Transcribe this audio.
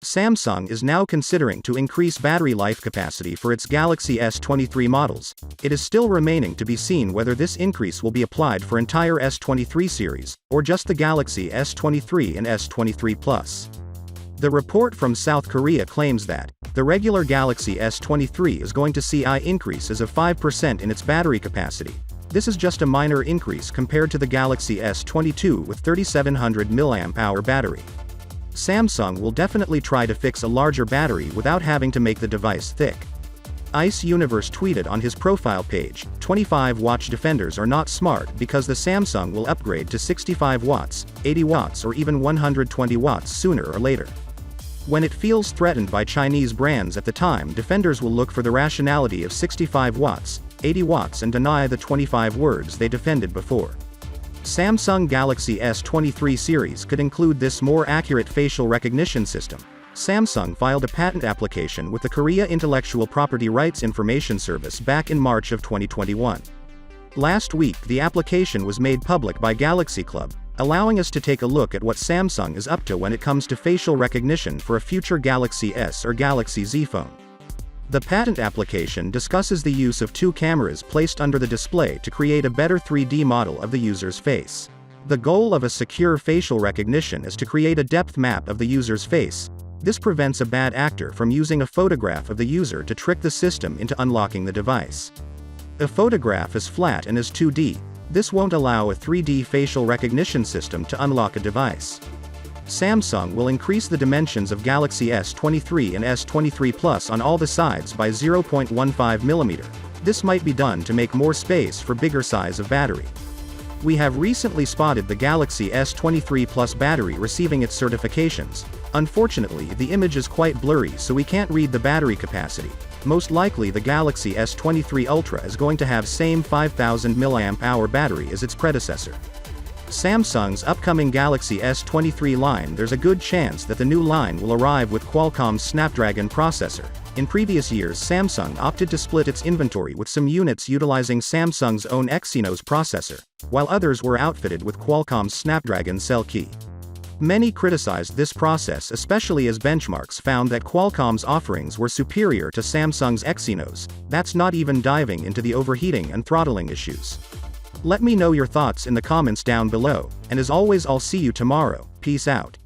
Samsung is now considering to increase battery life capacity for its Galaxy S23 models. It is still remaining to be seen whether this increase will be applied for entire S23 series, or just the Galaxy S23 and S23 Plus. The report from South Korea claims that the regular Galaxy S23 is going to see an increase of 5% in its battery capacity. This is just a minor increase compared to the Galaxy S22 with 3700 mAh battery. Samsung will definitely try to fix a larger battery without having to make the device thick. Ice Universe tweeted on his profile page, 25 watch defenders are not smart because the Samsung will upgrade to 65 watts, 80 watts or even 120 watts sooner or later. When it feels threatened by Chinese brands at the time, defenders will look for the rationality of 65 watts, 80 watts and deny the 25 words they defended before. Samsung Galaxy S23 series could include this more accurate facial recognition system. Samsung filed a patent application with the Korea Intellectual Property Rights Information Service back in March of 2021. Last week the application was made public by Galaxie Club, allowing us to take a look at what Samsung is up to when it comes to facial recognition for a future Galaxy S or Galaxy Z phone. The patent application discusses the use of two cameras placed under the display to create a better 3D model of the user's face. The goal of a secure facial recognition is to create a depth map of the user's face. This prevents a bad actor from using a photograph of the user to trick the system into unlocking the device. A photograph is flat and is 2D. This won't allow a 3D facial recognition system to unlock a device. Samsung will increase the dimensions of Galaxy S23 and S23 Plus on all the sides by 0.15 mm. This might be done to make more space for bigger size of battery. We have recently spotted the Galaxy S23 Plus battery receiving its certifications. Unfortunately, the image is quite blurry so we can't read the battery capacity. Most likely the Galaxy S23 Ultra is going to have same 5000 mAh battery as its predecessor. Samsung's upcoming Galaxy S23 line, there's a good chance that the new line will arrive with Qualcomm's Snapdragon processor. In previous years Samsung opted to split its inventory with some units utilizing Samsung's own exynos processor, while others were outfitted with Qualcomm's Snapdragon cell key. Many criticized this process, especially as benchmarks found that Qualcomm's offerings were superior to Samsung's exynos. That's not even diving into the overheating and throttling issues. Let me know your thoughts in the comments down below, and as always I'll see you tomorrow. Peace out.